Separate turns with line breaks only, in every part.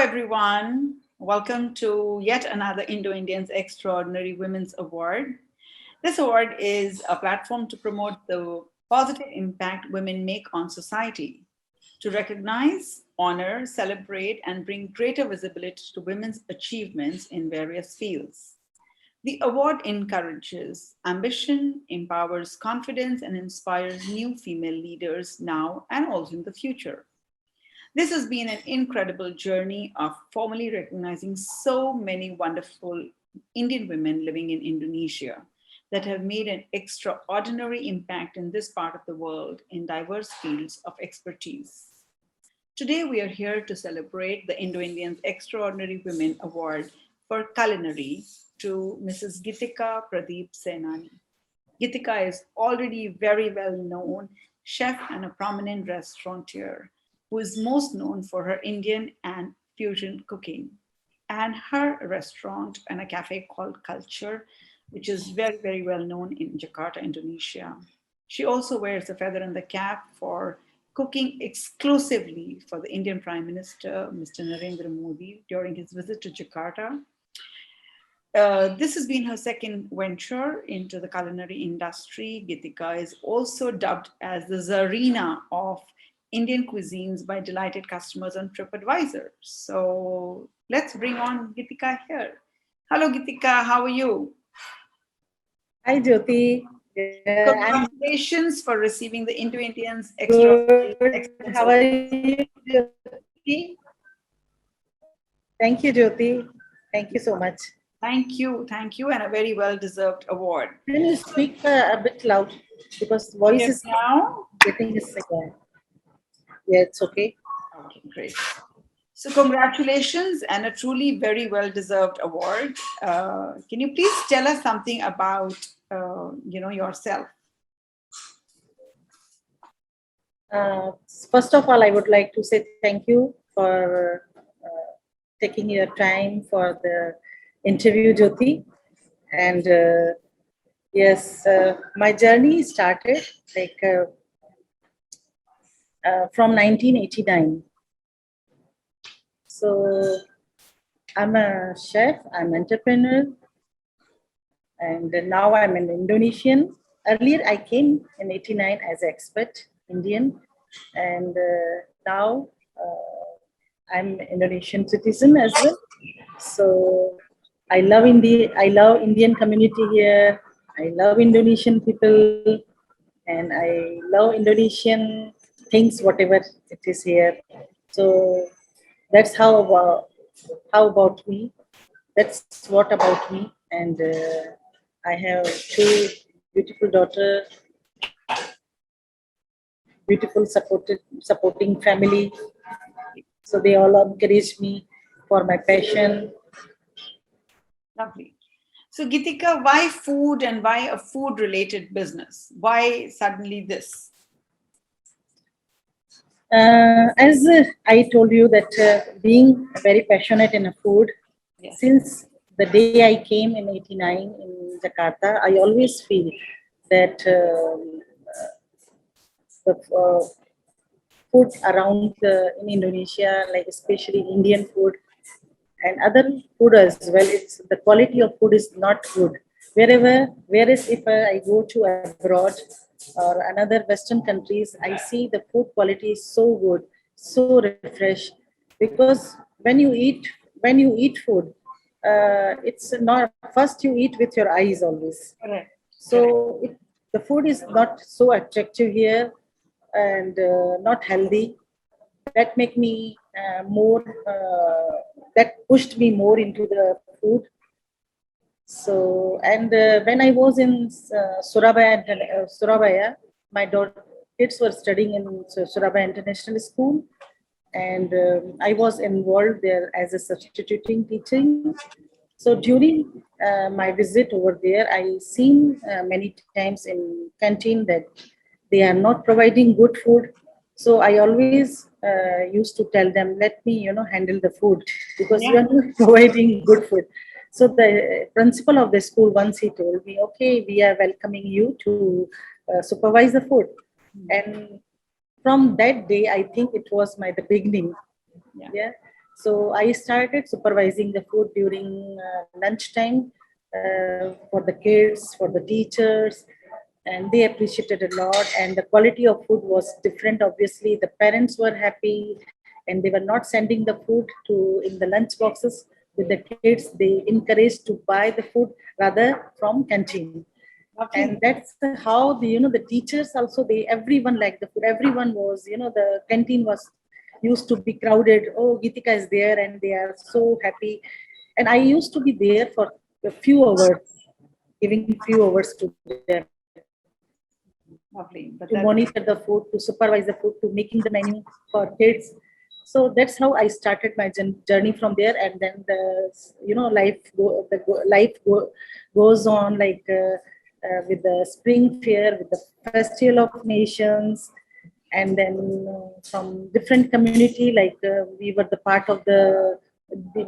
everyone. Welcome to yet another Indo Indians Extraordinary Women's Award. This award is a platform to promote the positive impact women make on society, to recognize, honor, celebrate, and bring greater visibility to women's achievements in various fields. The award encourages ambition, empowers confidence, and inspires new female leaders now and also in the future. This has been an incredible journey of formally recognizing so many wonderful Indian women living in Indonesia that have made an extraordinary impact in this part of the world in diverse fields of expertise. Today, we are here to celebrate the Indo Indians Extraordinary Women Award for Culinary to Mrs. Gitika Pradeep Senani. Gitika is already very well known chef and a prominent restaurateur who is most known for her Indian and fusion cooking and her restaurant and a cafe called Culture, which is very, very well known in Jakarta, Indonesia. She also wears a feather in the cap for cooking exclusively for the Indian Prime Minister, Mr. Narendra Modi, during his visit to Jakarta. This has been her second venture into the culinary industry. Gitika is also dubbed as the Zarina of Indian cuisines by delighted customers on TripAdvisor. So let's bring on Gitika here. Hello, Gitika. How are you?
Hi Jyoti. I'm
Congratulations for receiving the Indo Indians
good.
Extraordinary
How are
Excellence
you,
Award.
Jyoti? Thank you, Jyoti. Thank you so much.
Thank you, and a very well deserved award.
Can you speak a bit loud because voice
Here
is
now.
getting a second. Yeah, it's okay.
Okay, great. So, congratulations and a truly very well deserved award. Can you please tell us something about yourself?
First of all, I would like to say thank you for taking your time for the interview, Jyoti. And yes, my journey started like from 1989. So I'm a chef, I'm entrepreneur, and now I'm an Indonesian. Earlier, I came in '89 as an expat Indian, and now I'm Indonesian citizen as well. So I love India. I love Indian community here. I love Indonesian people, and I love Indonesian things, whatever it is here. So that's how about me. That's what about me. And I have two beautiful daughter, beautiful supporting family. So they all encourage me for my passion.
Lovely. So, Gitika, why food and why a food related business? Why suddenly this?
As I told you that being very passionate in food,
Yes.
since the day I came in '89 in Jakarta, I always feel that the food around in Indonesia, like especially Indian food and other food as well, it's the quality of food is not good. Whereas if I go to abroad or another Western countries, I see the food quality is so good, so refresh. Because when you eat food, it's not first you eat with your eyes always.
Correct.
So the food is not so attractive here and not healthy. That make me more. That pushed me more into the food. So and when I was in Surabaya, my kids were studying in Surabaya International School, and I was involved there as a substituting teaching. So during my visit over there, I seen many times in canteen that they are not providing good food. So I always used to tell them, let me, handle the food because you
Yeah.
are not providing good food. So the principal of the school once he told me, okay, we are welcoming you to supervise the food. And from that day, I think it was the beginning.
Yeah.
Yeah. So I started supervising the food during lunchtime for the kids, for the teachers, and they appreciated a lot. And the quality of food was different. Obviously, the parents were happy, and they were not sending the food to in the lunch boxes with the kids. They encouraged to buy the food rather from canteen. And
Lovely.
that's how the the teachers also, they everyone liked the food. Everyone was, the canteen was used to be crowded. Oh, Gitika is there, and they are so happy. And I used to be there for a few hours, giving few hours to them to monitor the
Lovely.
food,
But
to
that
supervise the food, to making the menu for kids. So that's how I started my journey from there. And then the life goes on, like with the spring fair, with the festival of nations. And then from different community, like we were the part of the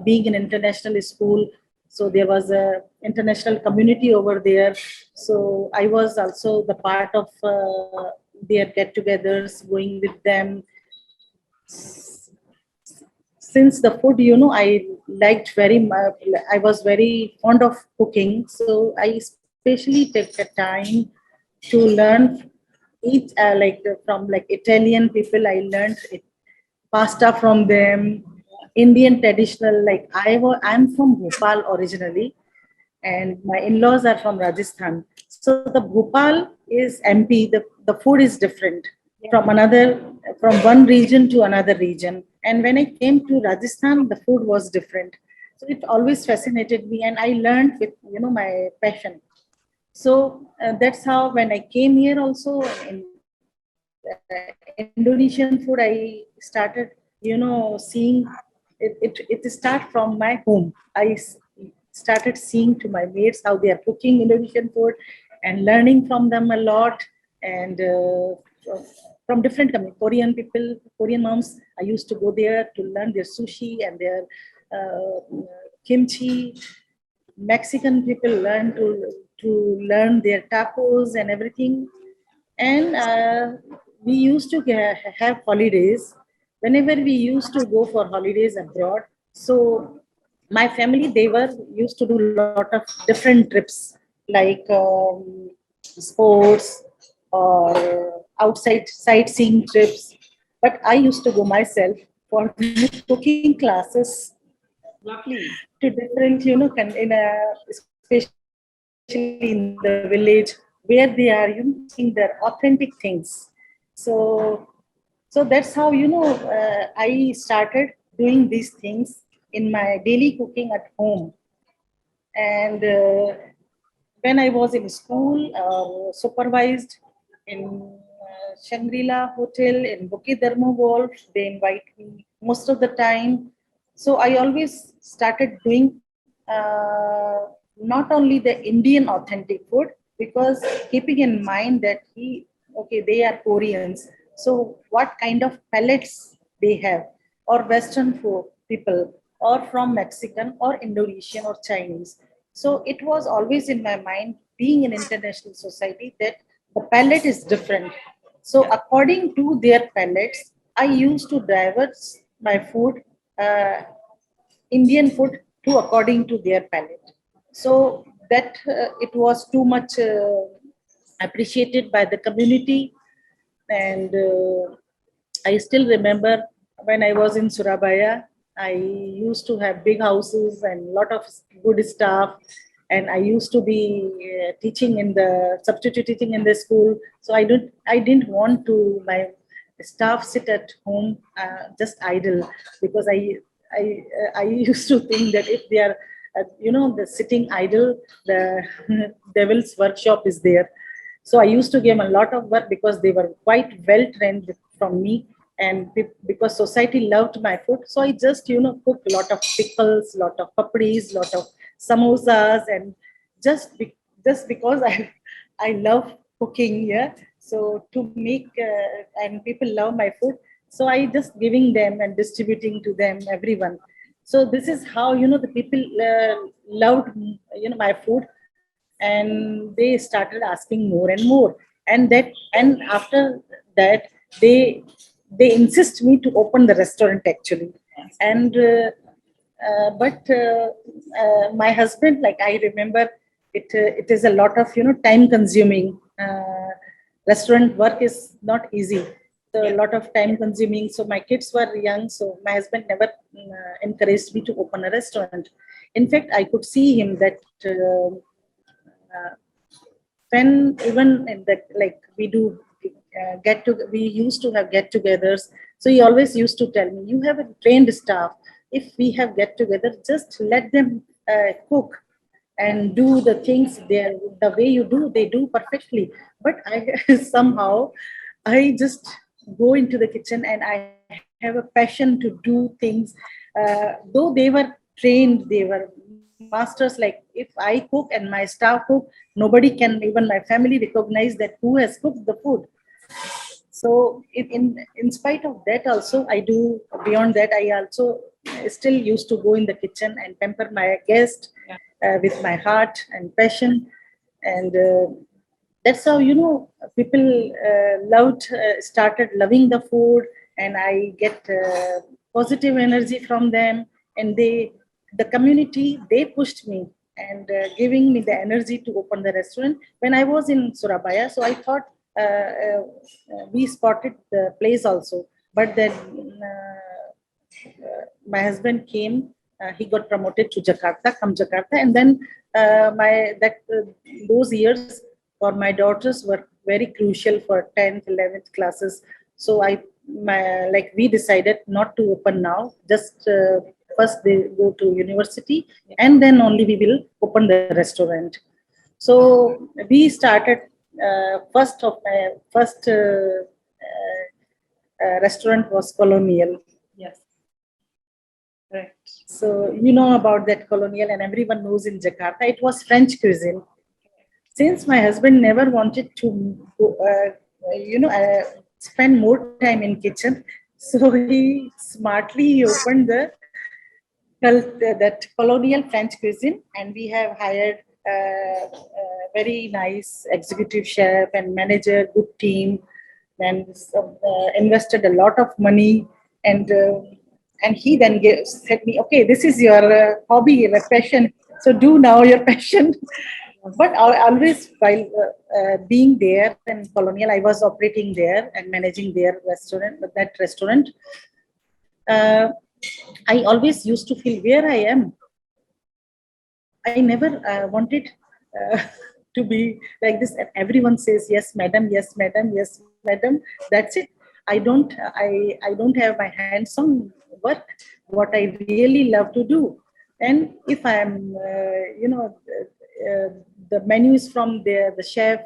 being an international school, so there was a international community over there. So I was also the part of their get-togethers, going with them. Since the food, I liked very much, I was very fond of cooking, so I especially take the time to learn each, from like Italian people, I learned it, pasta from them. Indian traditional, like I'm from Bhopal originally, and my in-laws are from Rajasthan. So the Bhopal is MP. The food is different
yeah,
from one region to another region. And when I came to Rajasthan, the food was different. So it always fascinated me, and I learned with my passion. So that's how when I came here also in Indonesian food, I started seeing it start from my home. Started seeing to my mates how they are cooking Indonesian food and learning from them a lot. And from different Korean people, Korean moms, I used to go there to learn their sushi and their kimchi. Mexican people to learn their tacos and everything. And we used to have holidays whenever we used to go for holidays abroad. So my family, they were used to do a lot of different trips, like sports or outside sightseeing trips. But I used to go myself for cooking classes
lovely.
to different, especially in the village, where they are, teaching their authentic things. So, so that's how, I started doing these things in my daily cooking at home. And when I was in school, supervised in Shangri-La Hotel in Bukit Dharma Golf, they invite me most of the time. So I always started doing not only the Indian authentic food, because keeping in mind that they are Koreans. So what kind of palates they have, or Western food people, or from Mexican or Indonesian or Chinese. So it was always in my mind, being an international society, that the palate is different. So
Yeah.
according to their palates, I used to divert my food, uh, Indian food, to according to their palate. So that it was too much appreciated by the community. And I still remember when I was in Surabaya, I used to have big houses and lot of good staff. And I used to be teaching in the substitute teaching in the school. So I didn't want to my staff sit at home just idle, because I used to think that if they are the sitting idle, the devil's workshop is there. So I used to give them a lot of work, because they were quite well trained from me. And because society loved my food, so I just cooked a lot of pickles, lot of papadis, lot of samosas. And just because I love cooking. Yeah, so to make and people love my food, so I just giving them and distributing to them, everyone. So this is how the people loved my food, and they started asking more and more. And after that, they they insist me to open the restaurant, actually.
Yes.
And my husband, like I remember, it is a lot of time consuming. Restaurant work is not easy. So a
Yeah.
lot of time consuming. So my kids were young, so my husband never encouraged me to open a restaurant. In fact, I could see him that uh, when even in the, like we do we used to have get-togethers. So he always used to tell me, "You have a trained staff. If we have get-together, just let them cook and do the things there the way you do. They do perfectly." But I somehow I just go into the kitchen and I have a passion to do things. Though they were trained, they were masters. Like if I cook and my staff cook, nobody can, even my family, recognize that who has cooked the food. So in spite of that also I do, beyond that I also still used to go in the kitchen and pamper my guest
Yeah.
with my heart and passion. And that's how people started loving the food, and I get positive energy from them. And the community, they pushed me and giving me the energy to open the restaurant when I was in Surabaya. So I thought we spotted the place also, but then my husband came. He got promoted to Jakarta, come Jakarta, and then those years for my daughters were very crucial for 10th, 11th classes. So we decided not to open now. Just first they go to university, and then only we will open the restaurant. So we started first restaurant was Colonial.
Yes. Correct.
So you know about that Colonial, and everyone knows in Jakarta it was French cuisine. Since my husband never wanted to, spend more time in kitchen, so he smartly opened that Colonial French cuisine, and we have hired very nice executive chef and manager, good team, and invested a lot of money. And he then said me, "Okay, this is your hobby, your passion. So do now your passion." But always while being there in Colonial, I was operating there and managing their restaurant, that restaurant. Uh, I always used to feel where I am. I never wanted uh, to be like this. And everyone says, "Yes, madam. Yes, madam. Yes, madam." That's it. I don't have my hands-on work. What I really love to do, and if I am, the menu is from the chef.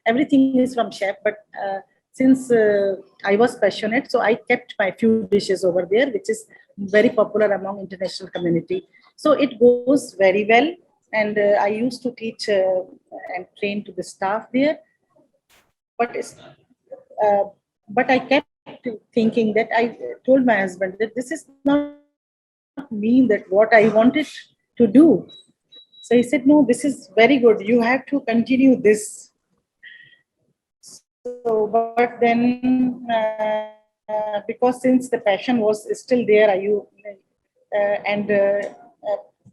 Everything is from chef. But since I was passionate, so I kept my few dishes over there, which is very popular among international community. So it goes very well, and I used to teach and train to the staff there. But uh, but I kept thinking that I told my husband that this is not mean that what I wanted to do. So he said, "No, this is very good. You have to continue this." So, but then because since the passion was still there,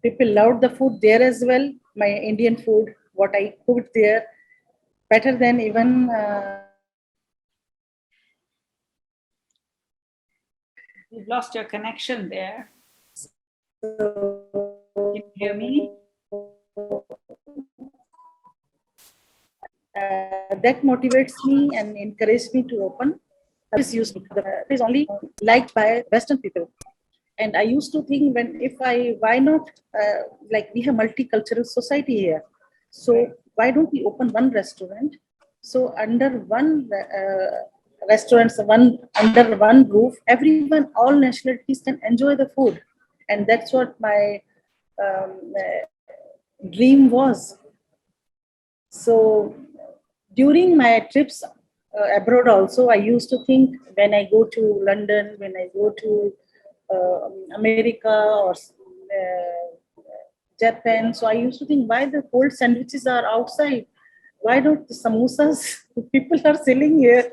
people loved the food there as well. My Indian food, what I cooked there, better than even
You've lost your connection there.
so
Can you hear me?
that motivates me and encourages me to open. Is used is only liked by Western people. And I used to think, why not, like we have multicultural society here. So why don't we open one restaurant? So under one restaurants, under one roof, everyone, all nationalities can enjoy the food. And that's what my dream was. So during my trips abroad also, I used to think, when I go to London, when I go to America or Japan, so I used to think, why the cold sandwiches are outside? Why don't the samosas people are selling here?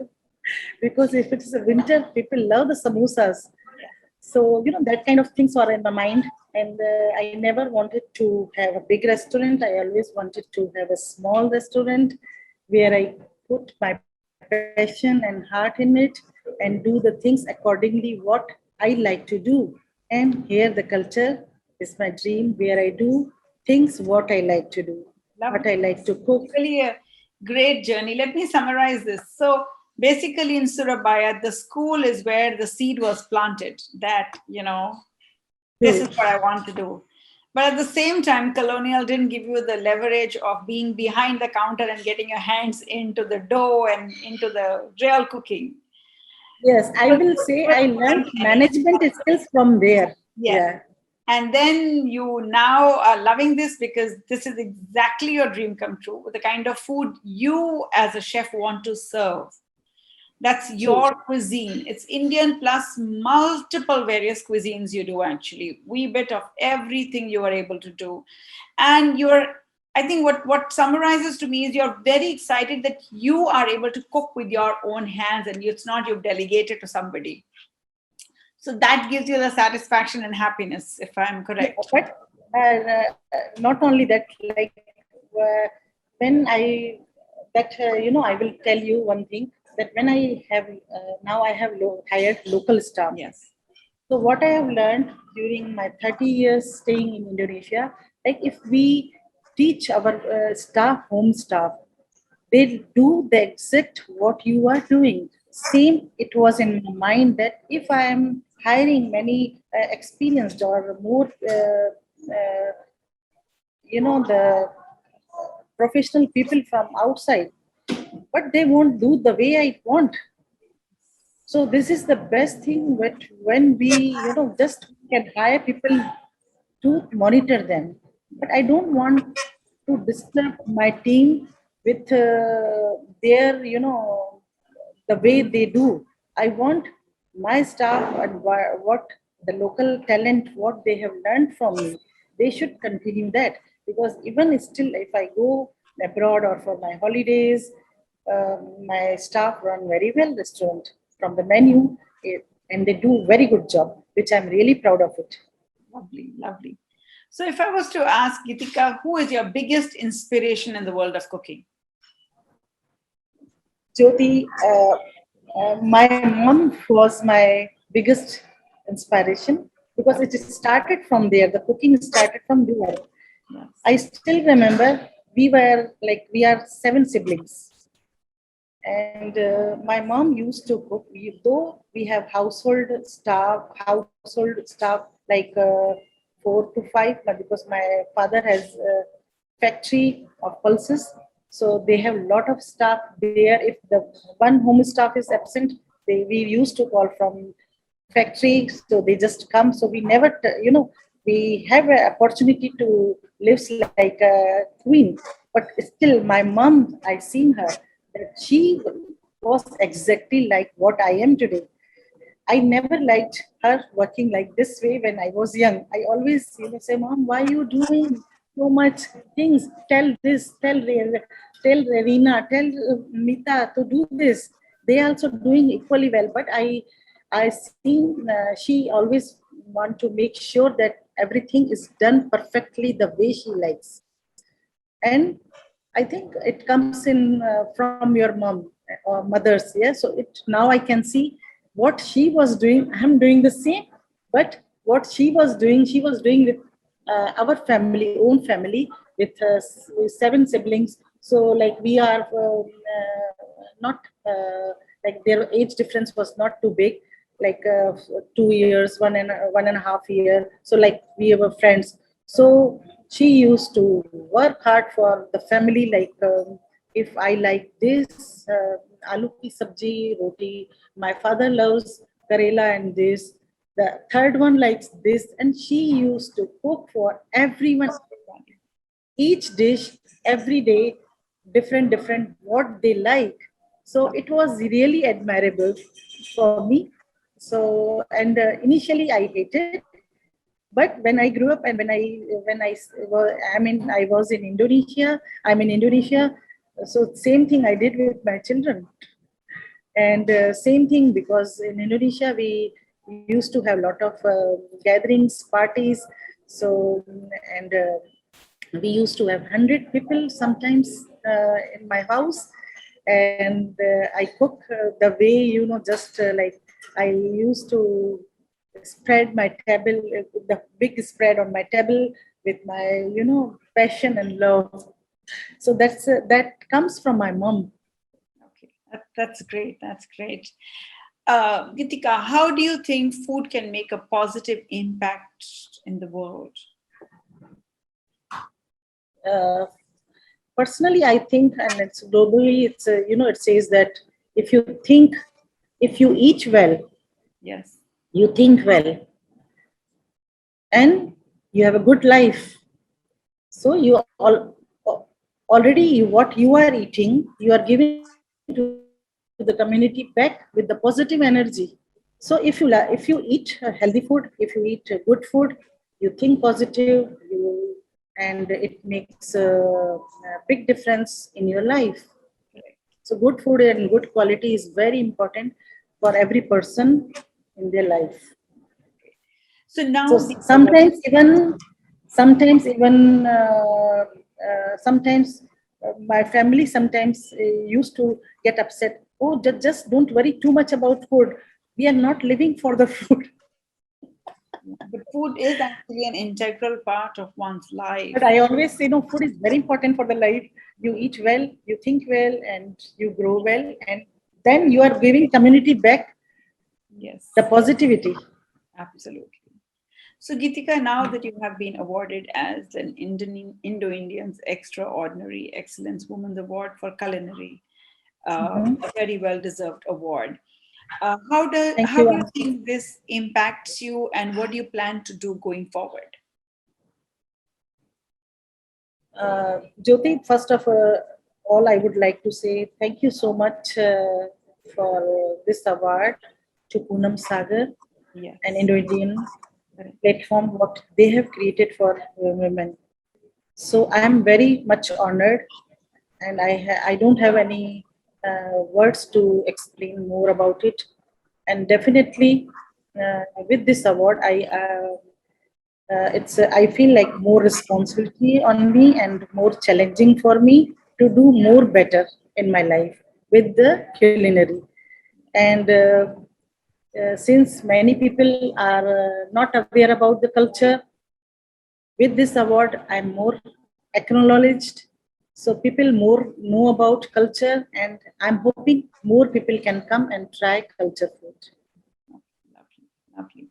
Because if it is a winter, people love the samosas. So, that kind of things are in my mind. And I never wanted to have a big restaurant. I always wanted to have a small restaurant where I put my passion and heart in it and do the things accordingly what I like to do. And here the culture is my dream where I do things what I like to do, what I like to cook.
Really a great journey. Let me summarize this. So basically in Surabaya, the school is where the seed was planted that, this is what I want to do. But at the same time, Colonial didn't give you the leverage of being behind the counter and getting your hands into the dough and into the real cooking.
Yes, I will say I learned management skills from there. Yeah.
And then you now are loving this because this is exactly your dream come true, the kind of food you as a chef want to serve. That's your cuisine. It's Indian plus multiple various cuisines you do actually. Wee bit of everything you are able to do. And I think what summarizes to me is you're very excited that you are able to cook with your own hands and it's not you've delegated to somebody. So that gives you the satisfaction and happiness, if I'm correct.
But not only that, like when I will tell you one thing that when I have now I have hired local staff.
Yes.
So what I have learned during my 30 years staying in Indonesia, like if we teach our home staff, they do the exact what you are doing. Same, it was in my mind that if I am hiring many experienced or more, the professional people from outside, but they won't do the way I want. So this is the best thing when we, just can hire people to monitor them. But I don't want to disturb my team with their, the way they do. I want my staff and what the local talent, what they have learned from me, they should continue that. Because even still, if I go abroad or for my holidays, my staff run very well restaurant from the menu, and they do very good job, which I'm really proud of it.
Lovely, lovely. So if I was to ask Gitika, who is your biggest inspiration in the world of cooking?
Jyoti, my mom was my biggest inspiration because it started from there. The cooking started from there. Yes. I still remember we are 7 siblings. And my mom used to cook, though we have household staff like 4 to 5, but because my father has a factory of pulses, so they have a lot of staff there. If the one home staff is absent, we used to call from factory, so they just come. So we never, we have an opportunity to live like a queen. But still, my mom, I seen her, that she was exactly like what I am today. I never liked her working like this way when I was young. I always say, Mom, why are you doing so much things? Tell this, tell Revina, tell Mita to do this. They also doing equally well. But I seen she always want to make sure that everything is done perfectly the way she likes. And I think it comes in from your mom or mothers. Yeah. So now I can see what she was doing. I'm doing the same, but what she was doing with our family, own family, with 7 siblings. So like we are not like their age difference was not too big, like 2 years, 1.5 year. So like we were friends. So she used to work hard for the family. Like if I like this aloo ki sabji roti, my father loves karela and this. The third one likes this, and she used to cook for everyone. Each dish every day, different what they like. So it was really admirable for me. So and initially I hated, but when I grew up and I was in Indonesia. I'm in Indonesia, so same thing I did with my children. And same thing, because in Indonesia we used to have a lot of gatherings, parties. So, and we used to have 100 people sometimes in my house. And I cook the way, just like I used to spread my table, the big spread on my table with my, passion and love. So that comes from my mom.
Okay, that's great. That's great. Gitika, how do you think food can make a positive impact in the world?
Uh, Personally, I think, and it's globally, it's it says that if you think, if you eat well,
Yes.
you think well, and you have a good life. So already what you are eating, you are giving to the community back with the positive energy. So if you if you eat healthy food, if you eat good food, you think positive, and it makes a big difference in your life. So good food and good quality is very important for every person in their life.
So
So
now the award.
sometimes my family sometimes used to get upset. Oh, just don't worry too much about food. We are not living for the food.
But food is actually an integral part of one's life.
But I always say, no, food is very important for the life. You eat well, you think well, and you grow well, and then you are giving community back
Yes,
the positivity.
absolutely. So, Gitika, now that you have been awarded as an Indo-Indians Extraordinary Excellence Women's Award for Culinary,
Mhm.
a very well-deserved award.
Thank
How
you.
do you think this impacts you, and what do you plan to do going forward?
Jyoti, first of all, I would like to say thank you so much for this award to Poonam Sagar and
Yes.
Indo-Indian
Correct.
platform, what they have created for women. So I am very much honored, and I don't have any words to explain more about it. And definitely, with this award, I feel like more responsibility on me and more challenging for me to do more better in my life with the culinary. And since many people are not aware about the culture, with this award, I'm more acknowledged. So people more know about culture, and I'm hoping more people can come and try culture food.
Lovely, lovely.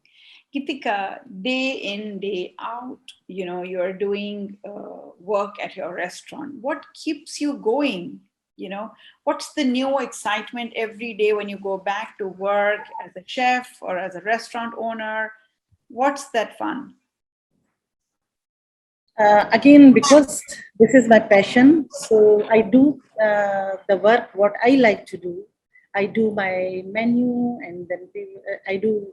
Gitika, day in, day out, you're doing work at your restaurant. What keeps you going? What's the new excitement every day when you go back to work as a chef or as a restaurant owner? What's that fun?
Again, because this is my passion, so I do the work what I like to do. I do my menu, and then I do.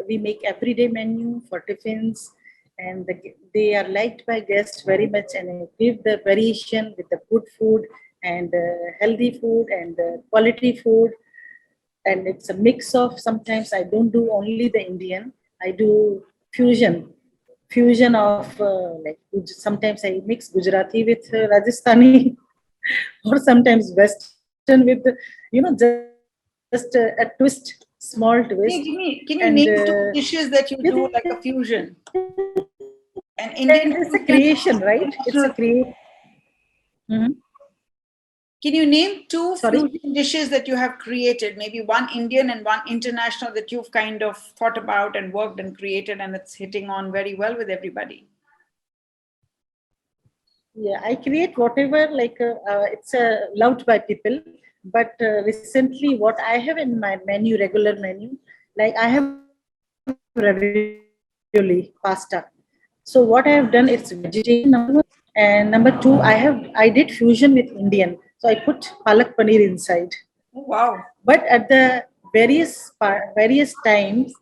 We make everyday menu for tiffins, and they are liked by guests very much, and I give the variation with the good food and healthy food and quality food. And it's a mix of, sometimes I don't do only the Indian, I do fusion of like sometimes I mix Gujarati with Rajasthani or sometimes Western with just a twist, small twist.
Can
And
you name two dishes that you
yeah,
do like a fusion? An
it's
Indian
a
fusion,
creation, right? It's a
international.
Mhm.
Can you name two
Sorry.
fusion dishes that you have created? Maybe one Indian and one international that you've kind of thought about and worked and created, and it's hitting on very well with everybody.
Yeah, I create whatever, like it's loved by people. But recently, what I have in my menu, regular menu, like I have ravioli pasta. So what I have done, it's vegetarian, number one, and number two, I did fusion with Indian. So I put palak paneer inside.
Oh, wow.
But at the various times,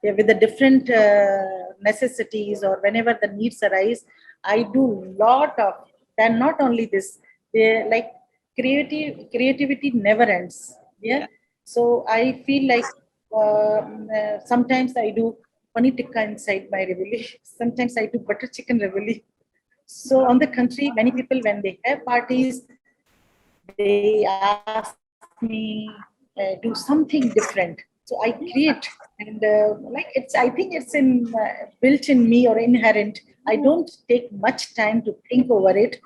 yeah, with the different necessities or whenever the needs arise, I do lot of. And not only this, they creativity never ends. Yeah.
Yeah.
So I feel like Sometimes I do paneer tikka inside my raveli. Sometimes I do butter chicken raveli. So on the country, many people when they have parties, they ask me do something different. So I create, and like it's. I think it's in built in me or inherent. I don't take much time to think over it.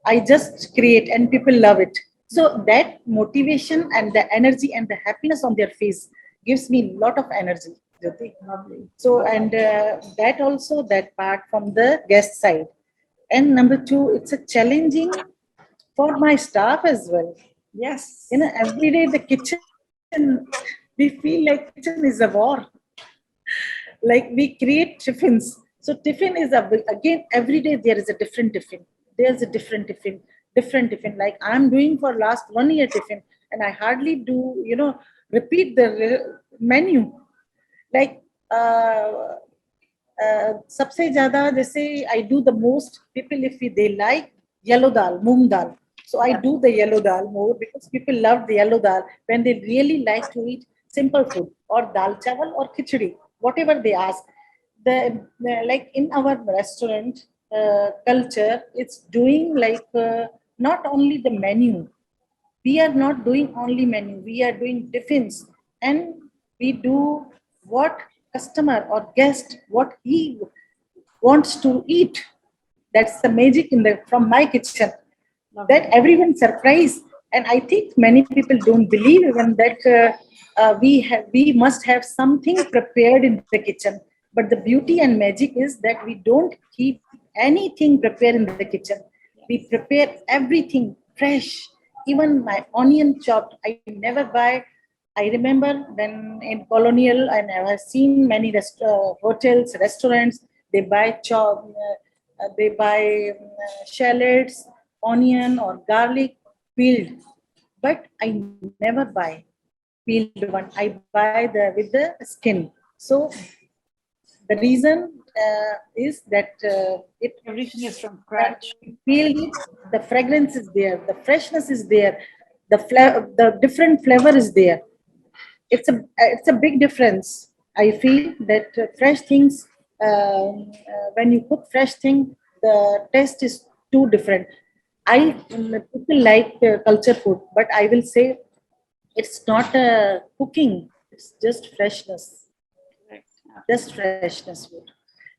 I just create, and people love it. So that motivation and the energy and the happiness on their face gives me a lot of energy, Jyoti.
Lovely.
So, and that also, that part from the guest side. And number two, it's a challenging for my staff as well.
Yes.
Every day the kitchen, we feel like kitchen is a war. Like we create tiffins. So tiffin is again every day there is a different tiffin. There's a different tiffin, different tiffin. Like I'm doing for last 1 year tiffin, and I hardly do repeat the menu. Like सबसे ज्यादा जैसे I do the most people if they like yellow dal, moong dal. So I do the yellow dal more because people love the yellow dal when they really like to eat simple food or dal chawal or khichdi, whatever they ask. The like in our restaurant culture, it's doing like not only the menu. We are not doing only menu. We are doing tiffins, and we do what customer or guest what he wants to eat. That's the magic in the from my kitchen, that everyone surprised. And I think many people don't believe even that we must have something prepared in the kitchen. But the beauty and magic is that we don't keep anything prepared in the kitchen. We prepare everything fresh. Even my onion chopped, I never buy. I remember when in colonial, and I have seen many hotels, restaurants, they buy they buy shallots, onion or garlic peeled, but I never buy peeled one. I buy the with the skin. So the reason is that it
Everything is from scratch.
feel it, the fragrance is there, the freshness is there, the different flavor is there. It's a big difference. I feel that fresh things, when you cook fresh thing, the taste is too different. People like culture food, but I will say it's not cooking, it's just freshness. Just freshness food.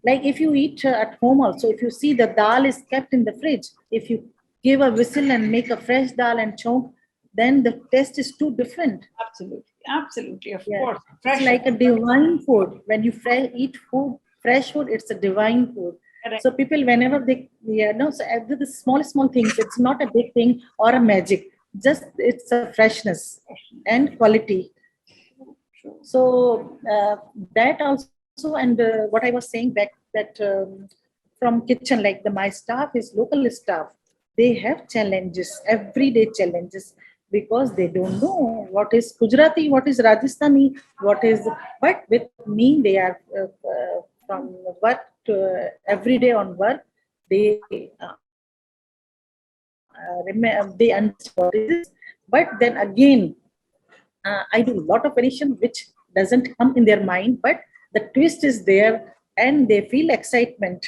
Like if you eat at home also, if you see the dal is kept in the fridge, if you give a whistle and make a fresh dal and chonk, then the taste is too different.
Absolutely. Absolutely. Of
Yeah,
course.
it's
Fresh.
like a divine food. When you eat food, fresh food, it's a divine food.
Correct.
So people, whenever they, so every the small things, it's not a big thing or a magic. Just it's a freshness and quality. So that also, and what I was saying back that from kitchen, like my staff is local staff, they have challenges, everyday challenges, because they don't know what is Gujarati, what is Rajasthani, what is. But with me, they are from work to every day on work. They they understand what is this. But then again, I do a lot of variation which doesn't come in their mind, but the twist is there, and they feel excitement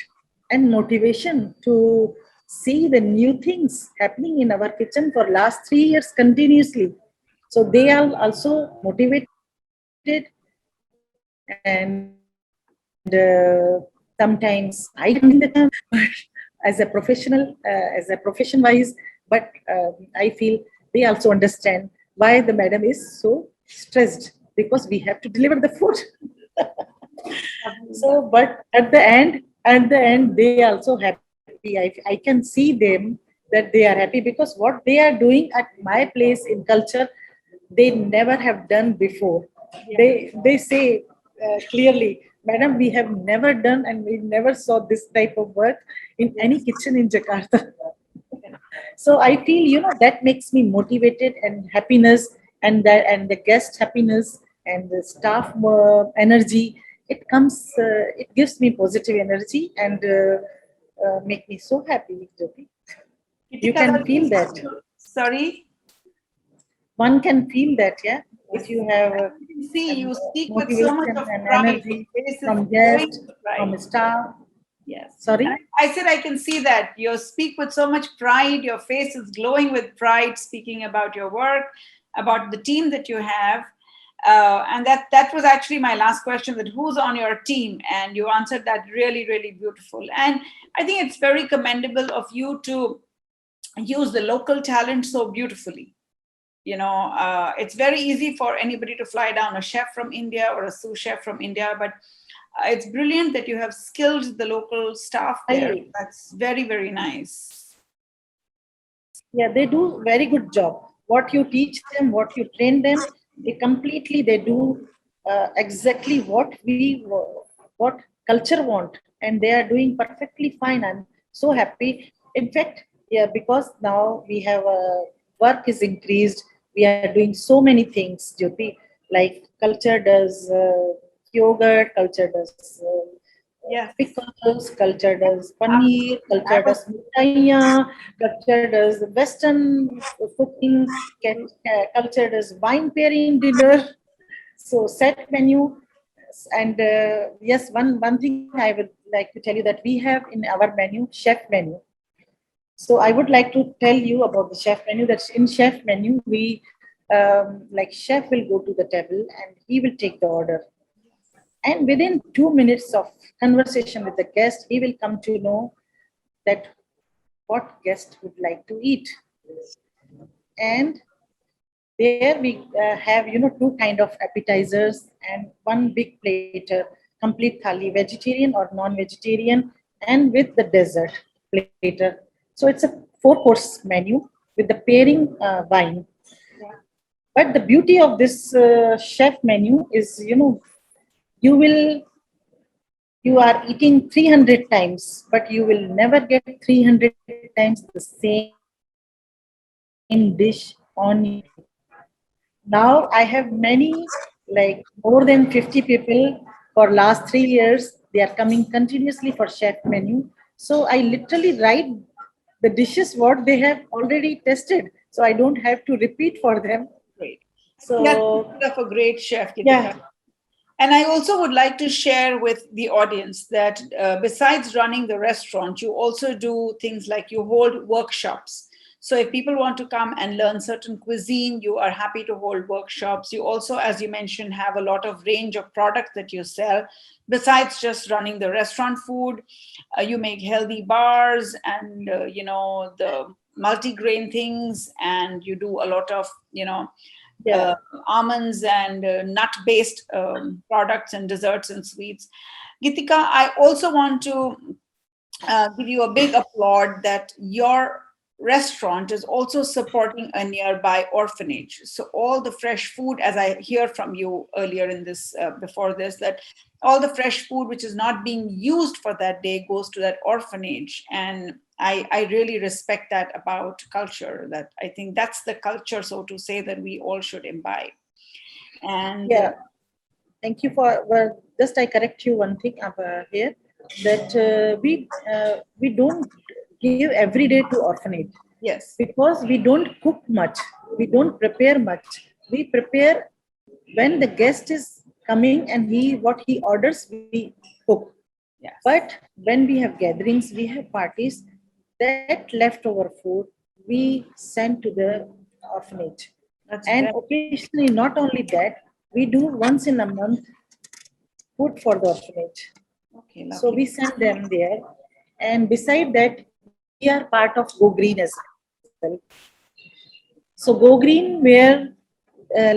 and motivation to see the new things happening in our kitchen for last 3 years continuously. So they are also motivated, and sometimes I can be in the kitchen as a professional, as a profession wise, but I feel they also understand why the madam is so stressed, because we have to deliver the food. So, but at the end, they also happy. I can see them that they are happy because what they are doing at my place in culture, they never have done before. They say clearly, Madam, we have never done and we never saw this type of work in any kitchen in Jakarta. So I feel that makes me motivated and happiness, and the guest happiness and the staff energy. It comes, it gives me positive energy and make me so happy, Jyoti. You can feel that.
Sorry.
one can feel that, yeah. If you have
See, you speak with so much
motivation
of
and
pride.
energy
Your face is
from
glowing
guests,
with pride.
from staff.
Yes.
Sorry?
And I said I can see that. You speak with so much pride. Your face is glowing with pride, speaking about your work, about the team that you have. And that was actually my last question, that who's on your team? And you answered that really, really beautiful. And I think it's very commendable of you to use the local talent so beautifully. It's very easy for anybody to fly down a chef from India or a sous chef from India, but it's brilliant that you have skilled the local staff there. That's very, very nice.
Yeah, they do very good job. What you teach them, what you train them, they do exactly what culture want, and they are doing perfectly fine. I'm so happy. In fact, yeah, because now we have work is increased. We are doing so many things, Jyoti. Like culture does yogurt, culture does
Yes.
pickles, culture does paneer,
Absolutely.
culture does mitaiya, culture does Western cooking, culture does wine pairing dinner. So set menu. And yes, one thing I would like to tell you that we have in our menu chef menu. So I would like to tell you about the chef menu. That's in chef menu. We like chef will go to the table and he will take the order, and within 2 minutes of conversation with the guest, he will come to know that what guest would like to eat. And there we have, two kind of appetizers and one big platter, complete thali, vegetarian or non-vegetarian, and with the dessert platter. So it's a 4-course menu with the pairing wine. But the beauty of this chef menu is, you will you are eating 300 times, but you will never get 300 times the same dish on your plate. Now I have many, like more than 50 people for last 3 years. They are coming continuously for chef menu. So I literally write the dishes what they have already tested. So I don't have to repeat for them.
Great.
So
That's a great chef, Gitika.
yeah.
And I also would like to share with the audience that besides running the restaurant, you also do things like you hold workshops. So if people want to come and learn certain cuisine, you are happy to hold workshops. You also, as you mentioned, have a lot of range of products that you sell. Besides just running the restaurant food, you make healthy bars and, the multi-grain things, and you do a lot of,
Yeah.
almonds and nut-based products and desserts and sweets. Gitika, I also want to give you a big applaud that your restaurant is also supporting a nearby orphanage. So all the fresh food, as I hear from you earlier in this, before this, that all the fresh food which is not being used for that day goes to that orphanage. And I really respect that about culture, that I think that's the culture, so to say, that we all should imbibe. And
Yeah. Thank you for, well, just I correct you one thing here, that we don't give every day to orphanage
yes,
because we don't cook much, we don't prepare much. We prepare when the guest is coming and he what he orders, we cook.
yes,
But when we have gatherings, we have parties, that leftover food we send to the orphanage.
that's
And
very
occasionally, not only that, we do once in a month food for the orphanage.
okay,
So
lovely.
we send them there. And beside that, we are part of Go Green as well. So Go Green, where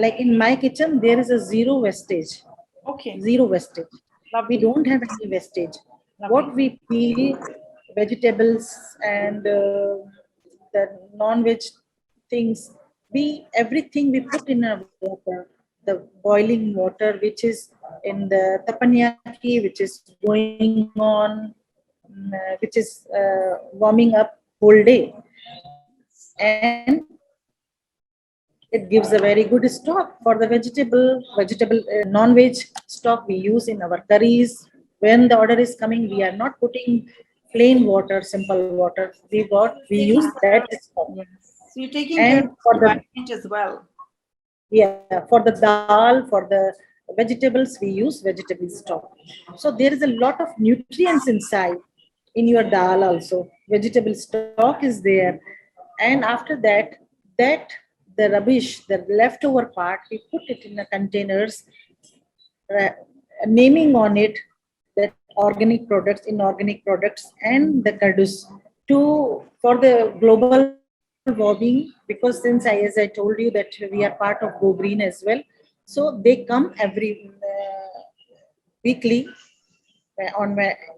like in my kitchen, there is a zero wastage. Zero
Okay,
wastage. We don't
lovely,
have any wastage. What
lovely.
we peel, vegetables and the non-veg things, everything we put in a water, the boiling water, which is in the tapanyaki, which is going on, which is warming up whole day, and it gives a very good stock for the non-veg stock we use in our curries. When the order is coming, we are not putting plain water, simple water. We use
Taking
that
care,
stock.
yes. So you're taking
And
care of
for
the
the
environment as well.
Yeah, for the dal, for the vegetables, we use vegetable stock. So there is a lot of nutrients inside in your dal also. Vegetable stock is there. And after that, that the rubbish, the leftover part, we put it in the containers, uh, naming on it that organic products, inorganic products, and the kardus to for the global warming. Because since as I told you that we are part of Go Green as well, so they come every weekly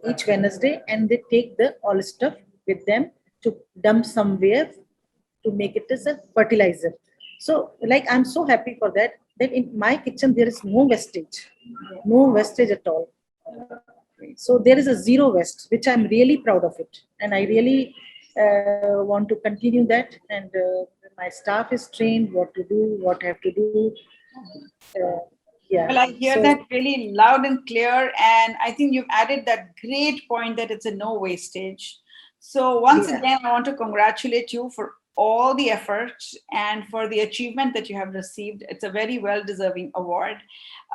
each Wednesday, and they take the all stuff with them to dump somewhere to make it as a fertilizer. So, like, I'm so happy for that. That in my kitchen there is no wastage at all. So there is a zero waste, which I'm really proud of it, and I really want to continue that. And my staff is trained what to do, what I have to do. Uh, yeah.
Well, I hear
So
that really loud and clear. And I think you've added that great point that it's a no wastage. So, once
yeah.
again, I want to congratulate you for all the efforts and for the achievement that you have received. It's a very well deserving award.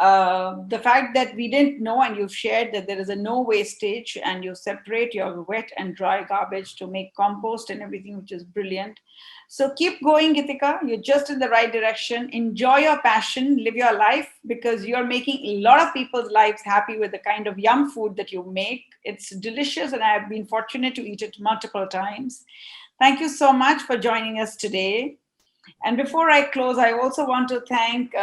The fact that we didn't know, and you've shared that there is a no wastage and you separate your wet and dry garbage to make compost and everything, which is brilliant. So keep going, Gitika. You're just in the right direction. Enjoy your passion, live your life, because you're making a lot of people's lives happy with the kind of yum food that you make. It's delicious, and I've been fortunate to eat it multiple times. Thank you so much for joining us today. And before I close, I also want to thank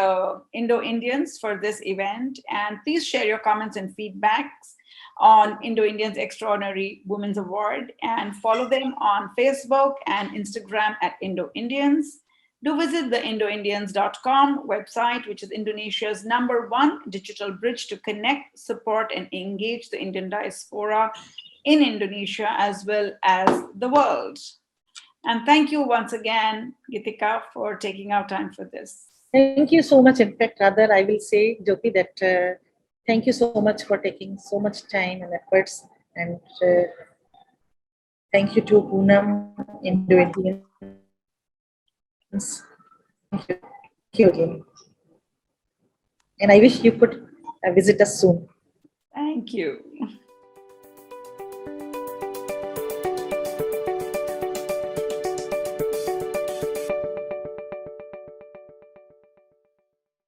Indo Indians for this event. And please share your comments and feedbacks on Indo Indians Extraordinary Women's Award and follow them on Facebook and Instagram at Indo Indians. Do visit the indoindians.com website, which is Indonesia's #1 digital bridge to connect, support, and engage the Indian diaspora in Indonesia as well as the world. And thank you once again, Gitika, for taking our time for this.
Thank you so much. In fact, rather, I will say, Jyoti, that thank you so much for taking so much time and efforts. And thank you to Poonam, Indo Indians. Thank you. Thank you again. And I wish you could visit us soon.
Thank you.